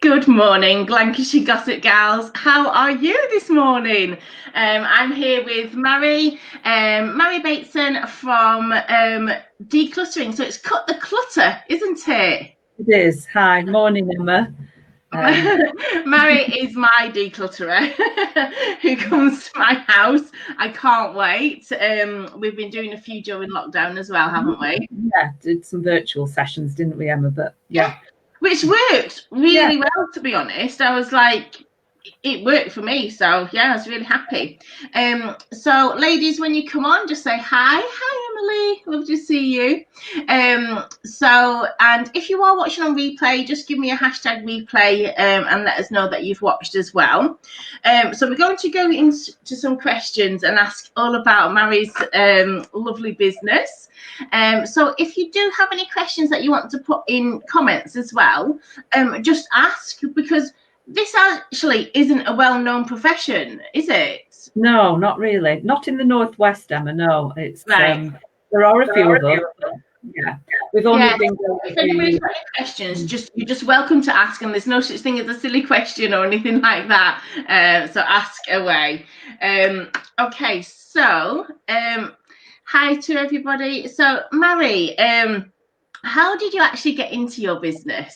Good morning, Lancashire Gossip Gals. How are you this morning? I'm here with Mary Bateson from Decluttering. So it's Cut the Clutter, isn't it? It is. Hi, morning, Emma. Mary is my declutterer who comes to my house. I can't wait. We've been doing a few during lockdown as well, haven't we? Yeah, did some virtual sessions, didn't we, Emma? But yeah. Which worked really well, to be honest. I was like, it worked for me, so yeah, I was really happy. So ladies, when you come on, just say hi. Emily, love to see you. And if you are watching on replay, just give me a hashtag replay and let us know that you've watched as well. So we're going to go into some questions and ask all about Mary's lovely business. So if you do have any questions that you want to put in comments as well, just ask, because this actually isn't a well-known profession, is it? No, not really. Not in the Northwest, Emma. No, it's right. There are a few of us. Yeah, we've only been. If anybody's got any questions, you're just welcome to ask, and there's no such thing as a silly question or anything like that. So ask away. Okay, so hi to everybody. So Mary, how did you actually get into your business?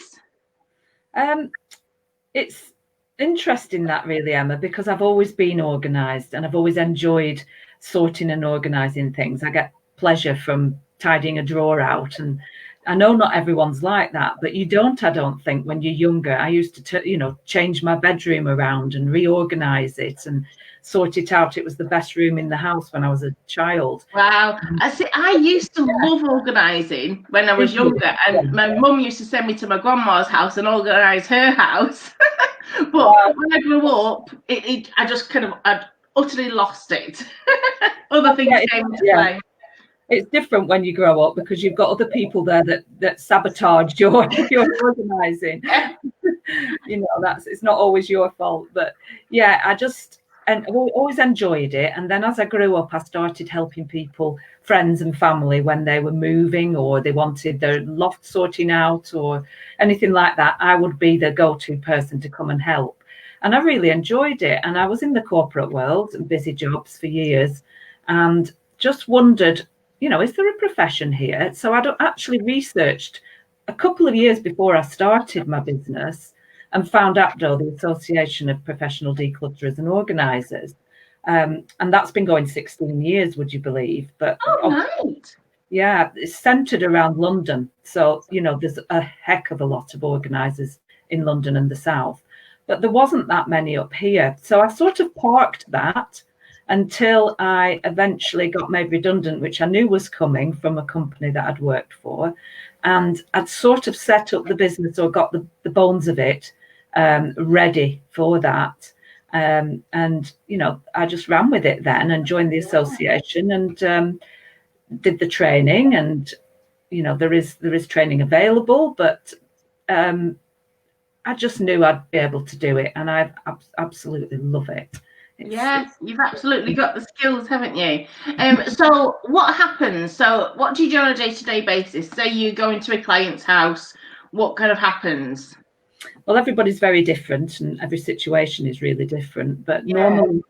It's interesting that, really, Emma, because I've always been organised and I've always enjoyed sorting and organising things. I get pleasure from tidying a drawer out, and I know not everyone's like that, but you don't, I don't think, when you're younger. I used to change my bedroom around and reorganise it and sort it out. It was the best room in the house when I was a child. Wow. I used to love organising when I was younger, and my mum used to send me to my grandma's house and organise her house. But when I grew up, I utterly lost it. Other things came into play. It's different when you grow up because you've got other people there that sabotage your organising. It's not always your fault, but yeah, I've always enjoyed it. And then as I grew up, I started helping people, friends and family, when they were moving or they wanted their loft sorting out or anything like that. I would be the go-to person to come and help. And I really enjoyed it. And I was in the corporate world and busy jobs for years and just wondered, is there a profession here? So I actually researched a couple of years before I started my business and found APDO, the Association of Professional Declutterers and Organisers. And that's been going 16 years, would you believe? But right. Yeah, it's centred around London. So, there's a heck of a lot of organisers in London and the South. But there wasn't that many up here. So I sort of parked that until I eventually got made redundant, which I knew was coming from a company that I'd worked for. And I'd sort of set up the business or got the bones of it ready for that. And, I just ran with it then and joined the association and did the training. And, there is training available, but I just knew I'd be able to do it. And I absolutely love it. Yes, you've absolutely got the skills, haven't you? So what happens? So what do you do on a day-to-day basis? Say you go into a client's house, what kind of happens? Well, everybody's very different and every situation is really different. But normally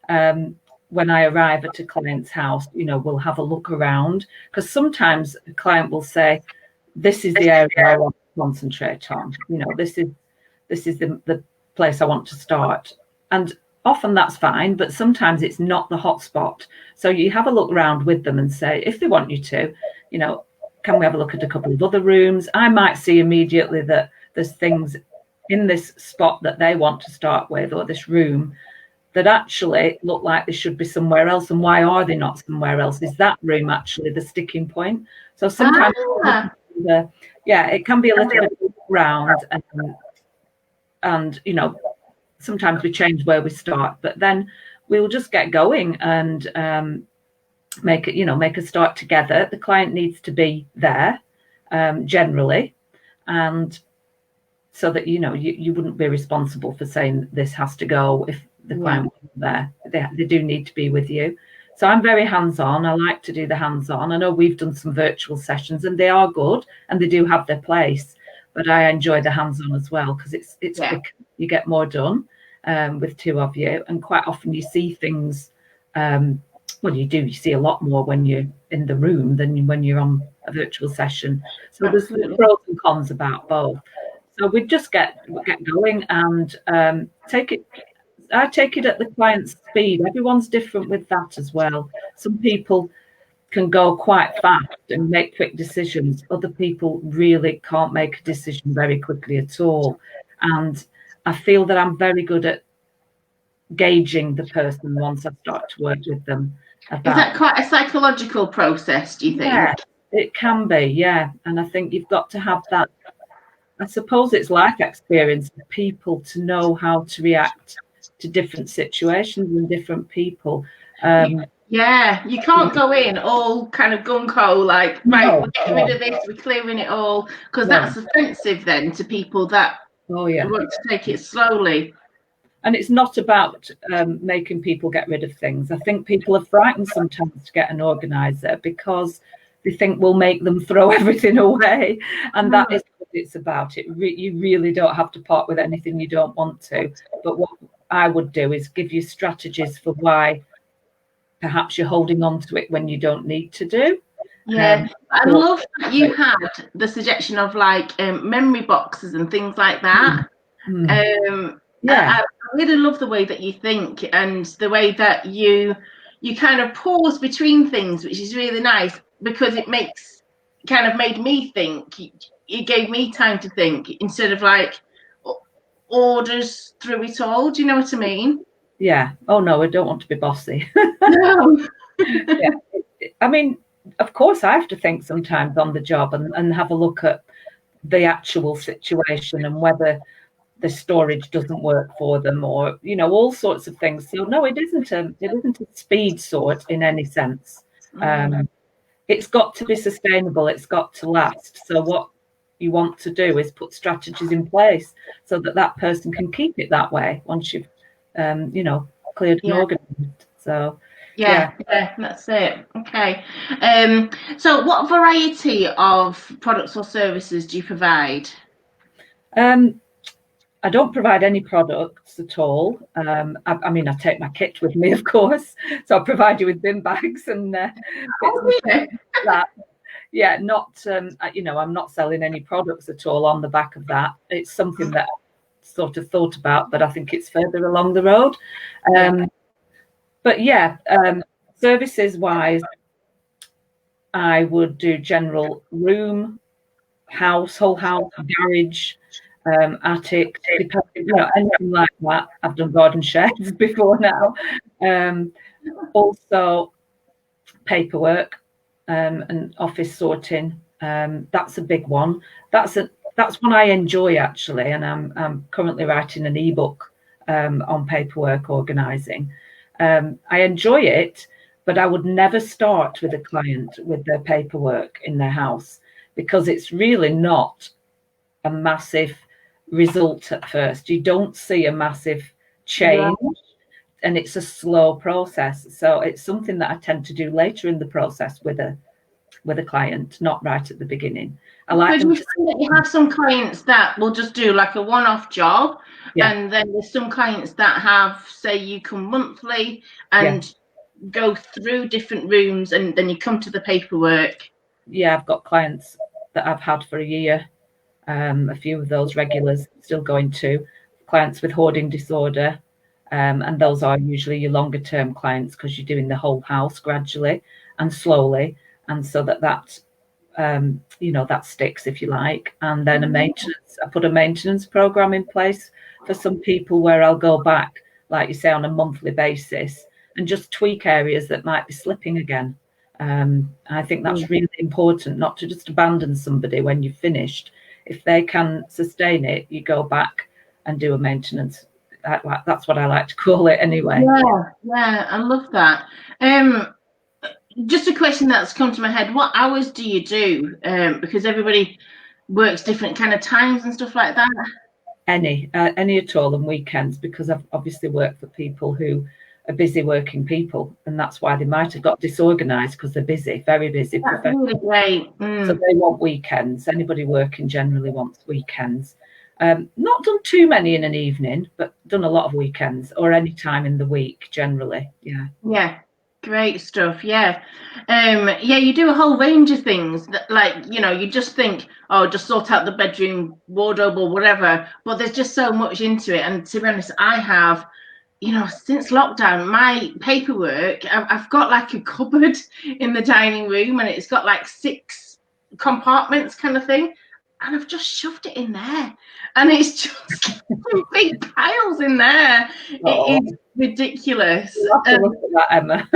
when I arrive at a client's house, we'll have a look around, because sometimes a client will say, this is the area I want to concentrate on. This is the place I want to start. And often that's fine, but sometimes it's not the hot spot. So you have a look around with them and say, if they want you to, can we have a look at a couple of other rooms? I might see immediately that there's things in this spot that they want to start with, or this room, that actually look like they should be somewhere else. And why are they not somewhere else? Is that room actually the sticking point? So sometimes, it can be a little bit around, and sometimes we change where we start, but then we'll just get going and make a start together. The client needs to be there generally, and so that you wouldn't be responsible for saying this has to go if the client wasn't there. They do need to be with you. So I'm very hands-on. I like to do the hands-on. I know we've done some virtual sessions and they are good and they do have their place, but I enjoy the hands-on as well, because it's quick. You get more done with two of you, and quite often you see things. Well, you see a lot more when you're in the room than when you're on a virtual session. So there's pros and cons about both. So we just get going and take it. I take it at the client's speed. Everyone's different with that as well. Some people can go quite fast and make quick decisions. Other people really can't make a decision very quickly at all. And I feel that I'm very good at gauging the person once I start to work with them. Is that quite a psychological process, do you think? Yeah, it can be, yeah. And I think you've got to have that, I suppose it's life experience of people to know how to react to different situations and different people. Yeah, you can't go in all kind of gung-ho, like, right, we're getting rid of this, we're clearing it all, because that's offensive then to people that want to take it slowly. And it's not about making people get rid of things. I think people are frightened sometimes to get an organiser because they think we'll make them throw everything away. And that is what it's about. You really don't have to part with anything you don't want to. But what I would do is give you strategies for why perhaps you're holding on to it when you don't need to do. Yeah, I love that you had the suggestion of like memory boxes and things like that. I really love the way that you think and the way that you kind of pause between things, which is really nice because it made me think. It gave me time to think instead of like orders through it all. Do you know what I mean? Yeah. Oh no, I don't want to be bossy. No. Yeah. I mean, of course I have to think sometimes on the job and have a look at the actual situation and whether the storage doesn't work for them, or all sorts of things. So no, it isn't a speed sort in any sense. It's got to be sustainable, it's got to last. So what you want to do is put strategies in place so that person can keep it that way once you've cleared and organized. So yeah, that's it. Okay. So what variety of products or services do you provide? I don't provide any products at all. I mean, I take my kit with me, of course. So I provide you with bin bags and that. Yeah, not, I'm not selling any products at all on the back of that. It's something that I sort of thought about, but I think it's further along the road. But yeah, services-wise, I would do general room, whole house, garage, attic, anything like that. I've done garden sheds before now. Also paperwork and office sorting. That's a big one. That's one I enjoy actually, and I'm currently writing an ebook on paperwork organising. I enjoy it, but I would never start with a client with their paperwork in their house because it's really not a massive result at first. You don't see a massive change, and it's a slow process. So it's something that I tend to do later in the process with a client, not right at the beginning. I like them. You have some clients that will just do like a one-off job, and then there's some clients that have, say, you come monthly and go through different rooms, and then you come to the paperwork. Yeah, I've got clients that I've had for a year. A few of those regulars still going to clients with hoarding disorder, and those are usually your longer term clients because you're doing the whole house gradually and slowly, and so that sticks, if you like. And then I put a maintenance program in place for some people where I'll go back, like you say, on a monthly basis and just tweak areas that might be slipping again. I think that's really important, not to just abandon somebody when you've finished. If they can sustain it, you go back and do a maintenance. That's what I like to call it anyway. Yeah, I love that. Just a question that's come to my head. What hours do you do? Because everybody works different kind of times and stuff like that. Any at all, and weekends, because I've obviously worked for people who are busy working people, and that's why they might have got disorganized, because they're busy, very busy. That's really great. So they want weekends. Anybody working generally wants weekends. Not done too many in an evening, but done a lot of weekends or any time in the week generally. Yeah, great stuff. Yeah, you do a whole range of things that, like, you just think, oh, just sort out the bedroom wardrobe or whatever, but there's just so much into it. And to be honest, I have, since lockdown, my paperwork, I've got like a cupboard in the dining room, and it's got like 6 compartments kind of thing, and I've just shoved it in there, and it's just big piles in there. It is ridiculous. You have to look at that, Emma.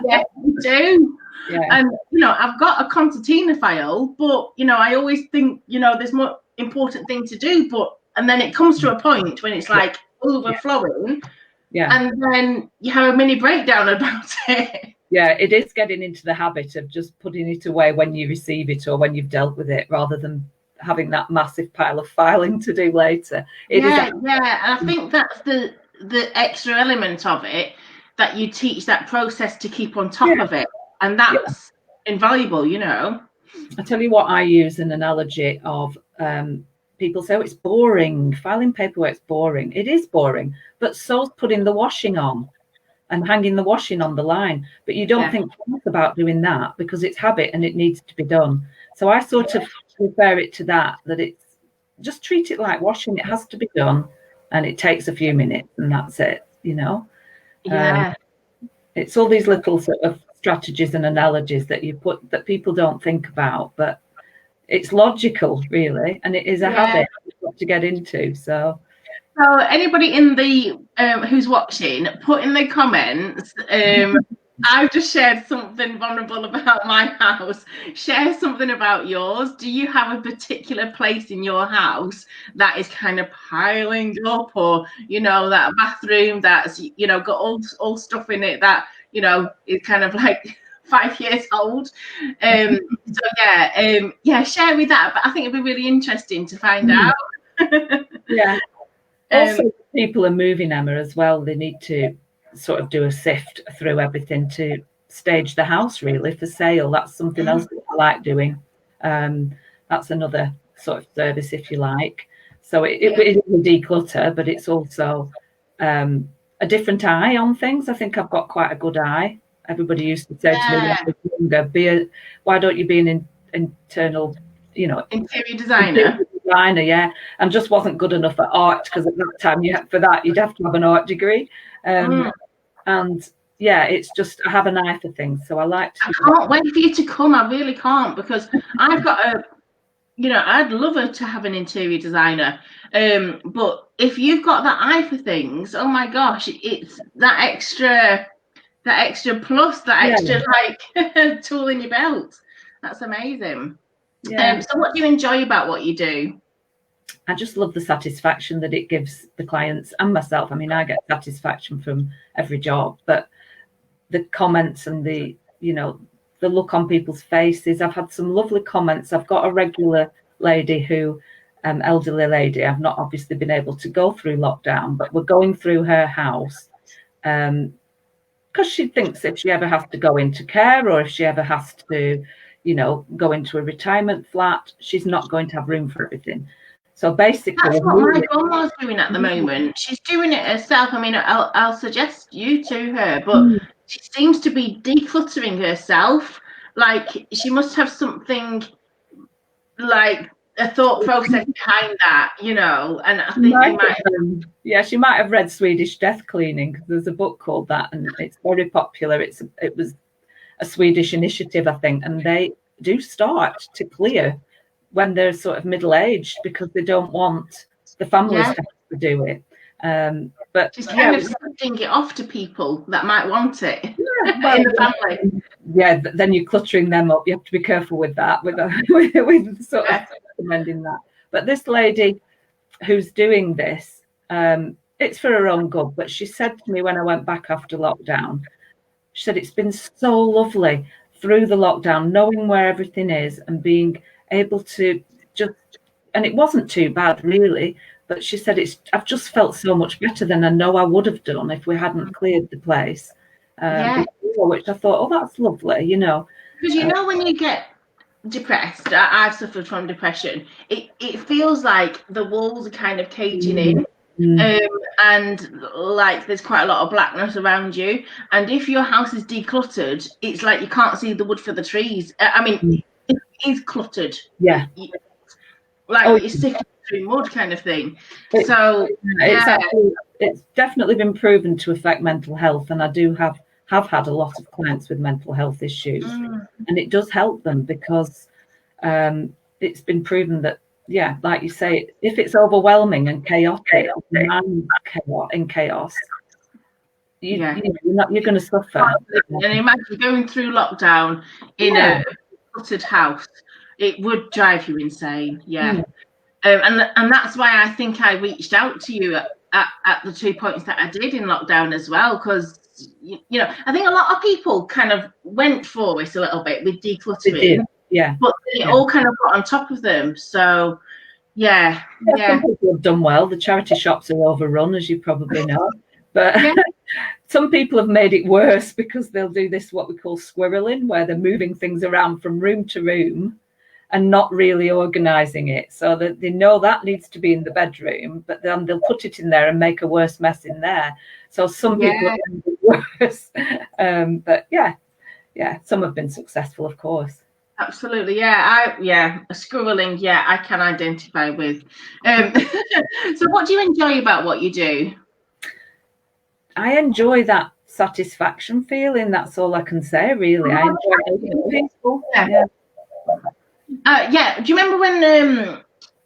Yeah, you do. Yeah. And I've got a concertina file, but I always think there's more important thing to do, and then it comes to a point when it's like overflowing. Yeah. And then you have a mini breakdown about it. Yeah, it is getting into the habit of just putting it away when you receive it or when you've dealt with it, rather than having that massive pile of filing to do later. And I think that's the extra element of it, that you teach that process to keep on top of it, and that's invaluable. I tell you what, I use an analogy of people say, oh, it's boring, filing paperwork's boring. It is boring, but so's putting the washing on and hanging the washing on the line. But you don't think twice about doing that, because it's habit and it needs to be done. So I sort of refer it to that it's just treat it like washing. It has to be done, and it takes a few minutes, and that's it. It's all these little sort of strategies and analogies that you put that people don't think about, but it's logical, really, and it is a habit you've got to get into. So anybody in the who's watching, put in the comments. I've just shared something vulnerable about my house. Share something about yours. Do you have a particular place in your house that is kind of piling up, or that bathroom that's got all stuff in it that is kind of like 5 years old? Share with that. But I think it'd be really interesting to find out. Also, people are moving, Emma, as well. They need to sort of do a sift through everything to stage the house really for sale. That's something else that I like doing. That's another sort of service, if you like. So it is a declutter, but it's also a different eye on things. I think I've got quite a good eye. Everybody used to say to me when I was younger, why don't you be an interior designer? And just wasn't good enough at art, because at that time you'd have to have an art degree. And it's just, I have an eye for things, so I like to. I can't wait for you to come. I really can't, because I've got I'd love her to have an interior designer. But if you've got that eye for things, oh my gosh, it's that extra plus, that extra like tool in your belt. That's amazing. So what do you enjoy about what you do? I just love the satisfaction that it gives the clients and myself. I mean, I get satisfaction from every job, but the comments and the look on people's faces. I've had some lovely comments. I've got a regular lady who, elderly lady, I've not obviously been able to go through lockdown, but we're going through her house because she thinks if she ever has to go into care, or if she ever has to, go into a retirement flat, she's not going to have room for everything. So basically, that's what my grandma's doing at the moment. She's doing it herself. I mean, I'll suggest you to her, but she seems to be decluttering herself. Like, she must have something like a thought process behind that, And I think she might have read Swedish death cleaning. There's a book called that, and it's very popular. It was a Swedish initiative, I think, and they do start to clear when they're sort of middle-aged, because they don't want the families to have to do it. But just kind of sending it off to people that might want it in the family. Yeah, then you're cluttering them up. You have to be careful with that, with sort of recommending that. But this lady who's doing this, it's for her own good. But she said to me when I went back after lockdown, she said it's been so lovely through the lockdown, knowing where everything is and being able to just, and it wasn't too bad really, but she said I've just felt so much better than I know I would have done if we hadn't cleared the place. Before, which I thought, oh, that's lovely, you know. Because when you get depressed, I've suffered from depression. It feels like the walls are kind of caging in. And like there's quite a lot of blackness around you, and if your house is decluttered, it's like you can't see the wood for the trees. I mean, it is cluttered. Yeah, like you're sticking through mud kind of thing. It's definitely been proven to affect mental health, and I do have had a lot of clients with mental health issues, and it does help them because it's been proven that, yeah, like you say, if it's overwhelming and chaotic, in chaos, you're going to suffer. And imagine going through lockdown in a cluttered house; it would drive you insane. Yeah, and that's why I think I reached out to you at the 2 points that I did in lockdown as well, because I think a lot of people kind of went for it a little bit with decluttering. Yeah, but it all kind of got on top of them. So yeah. Some people have done well. The charity shops are overrun, as you probably know, but some people have made it worse because they'll do this, what we call squirrelin, where they're moving things around from room to room and not really organising it, so that they know that needs to be in the bedroom, but then they'll put it in there and make a worse mess in there. So some people have made it worse, but some have been successful, of course. Absolutely, a squirreling, I can identify with. So what do you enjoy about what you do? I enjoy that satisfaction feeling. That's all I can say, really. I enjoy helping people. Do you remember when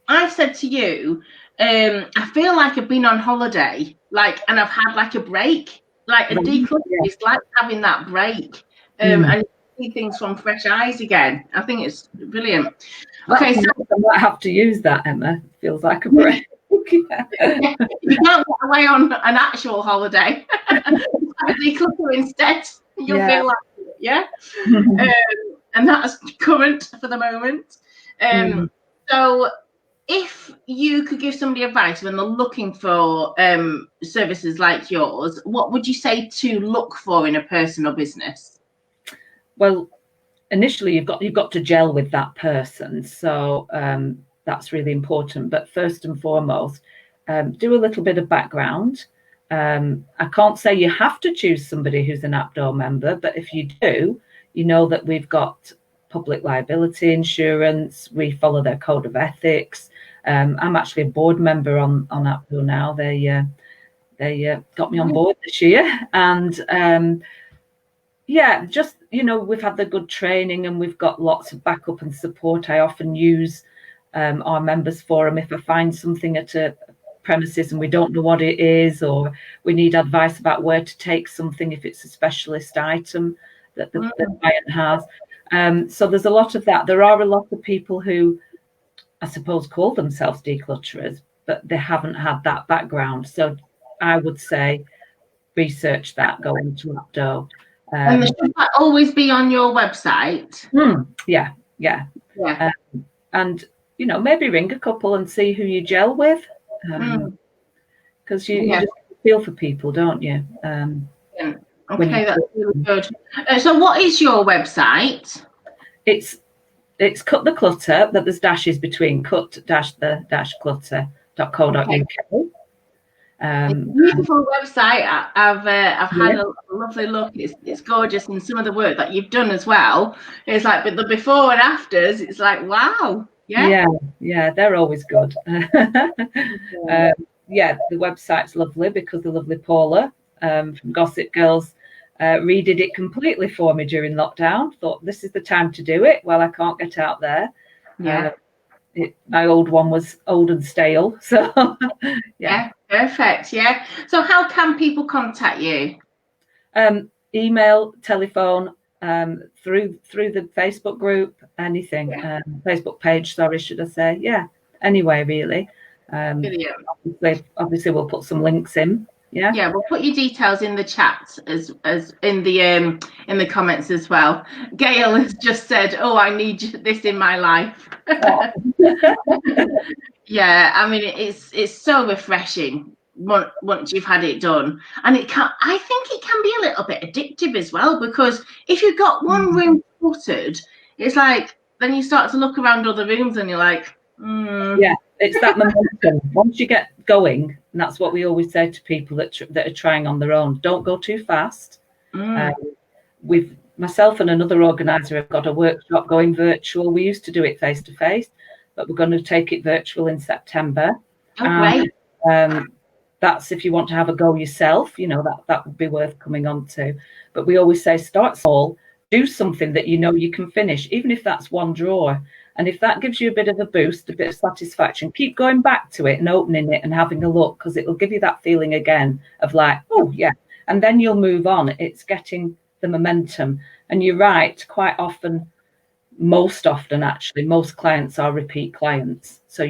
I said to you, I feel like I've been on holiday, and I've had like a break, like a declutter is like having that break, and see things from fresh eyes again. I think it's brilliant. Okay, so I might have to use that, Emma. It feels like a break. You can't get away on an actual holiday. Declutter instead. You'll feel like and that's current for the moment. So if you could give somebody advice when they're looking for services like yours, what would you say to look for in a person or business? Well, initially you've got to gel with that person, so that's really important. But first and foremost, do a little bit of background. I can't say you have to choose somebody who's an APDO member, but if you do, you know that we've got public liability insurance. We follow their code of ethics. I'm actually a board member on APDO now. They got me on board this year, and just we've had the good training, and we've got lots of backup and support. I often use our members forum if I find something at a premises and we don't know what it is, or we need advice about where to take something if it's a specialist item that the client has. So there's a lot of that. There are a lot of people who, I suppose, call themselves declutterers, but they haven't had that background. So I would say research that, go into APDO. And should that always be on your website? Yeah. And maybe ring a couple and see who you gel with, because you just feel for people, don't you? Okay, that's really good. So what is your website? It's Cut the Clutter, but there's dashes between cut-the-clutter.co.uk. Beautiful website. I've had a lovely look. It's gorgeous, and some of the work that you've done as well. It's like, but the before and afters, it's like, wow. Yeah, they're always good. The website's lovely because the lovely Paula from Gossip Girls redid it completely for me during lockdown. Thought this is the time to do it. Well, I can't get out there. My old one was old and stale, so perfect. So how can people contact you? Email, telephone, through the Facebook group, anything. Facebook page, sorry, should I say? Anyway, really. Obviously we'll put some links in. Yeah, we'll put your details in the chat as in the comments as well. Gail has just said, "Oh, I need this in my life." Oh. Yeah, I mean it's so refreshing once you've had it done, and I think it can be a little bit addictive as well, because if you've got one room cluttered, it's like then you start to look around other rooms and you're like, yeah, it's that momentum. Once you get going, and that's what we always say to people that are trying on their own, don't go too fast. With myself and another organizer have got a workshop going virtual. We used to do it face to face, but we're going to take it virtual in September. Great. That's if you want to have a go yourself, that would be worth coming on to. But we always say start small, do something that you can finish, even if that's one drawer. And if that gives you a bit of a boost, a bit of satisfaction, keep going back to it and opening it and having a look, because it will give you that feeling again of like, oh, yeah. And then you'll move on. It's getting the momentum. And you're right, quite often, most often, actually, most clients are repeat clients. So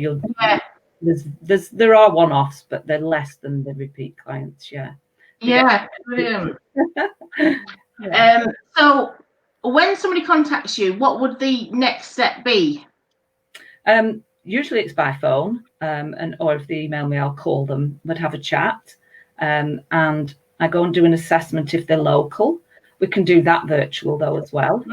there are one-offs, but they're less than the repeat clients. Yeah. Yeah, brilliant. So when somebody contacts you, what would the next step be? Usually it's by phone, or if they email me, I'll call them, but have a chat. And I go and do an assessment if they're local. We can do that virtual though as well,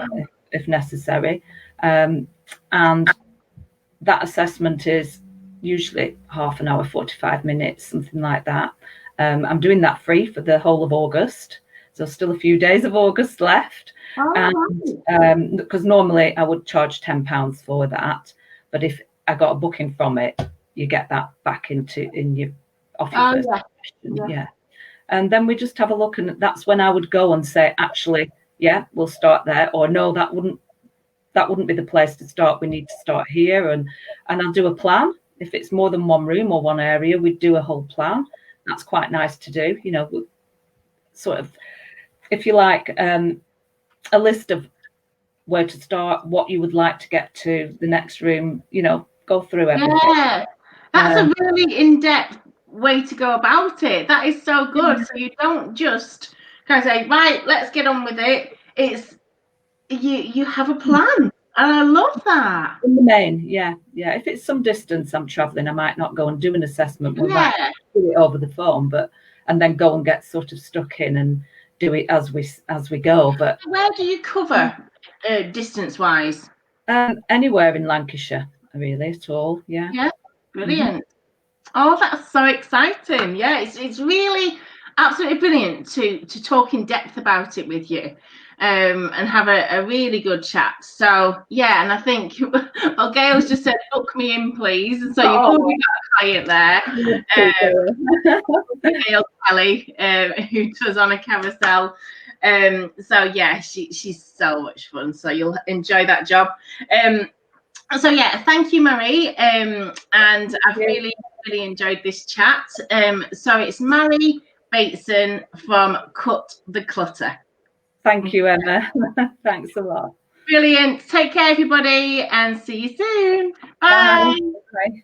if necessary. And that assessment is usually half an hour, 45 minutes, something like that. I'm doing that free for the whole of August. So still a few days of August left. And because normally I would charge £10 for that, but if I got a booking from it, you get that back in your offer. Yeah. And then we just have a look, and that's when I would go and say, actually, yeah, we'll start there, or no, that wouldn't be the place to start. We need to start here, and I'll do a plan. If it's more than one room or one area, we'd do a whole plan. That's quite nice to do, sort of, if you like, a list of where to start, what you would like to get to, the next room, go through everything. Yeah, that's a really in-depth way to go about it. That is so good. So you don't just kind of say, right, let's get on with it. It's you have a plan. And I love that. In the main, yeah. If it's some distance I'm traveling, I might not go and do an assessment. We might do it over the phone, and then go and get sort of stuck in and do it as we go. But where do you cover distance-wise? Anywhere in Lancashire, really, at all. Yeah. Yeah, brilliant. Oh, that's so exciting. Yeah, it's really absolutely brilliant to talk in depth about it with you. And have a really good chat. So yeah, and I think Gail's just said, book me in, please. So you've already got a client there. Gail Kelly, who does on a carousel. So yeah, she's so much fun. So you'll enjoy that job. So yeah, thank you, Marie. And I've really enjoyed this chat. So it's Marie Bateson from Cut the Clutter. Thank you, Emma. Thanks a lot. Brilliant. Take care, everybody, and see you soon. Bye. Bye.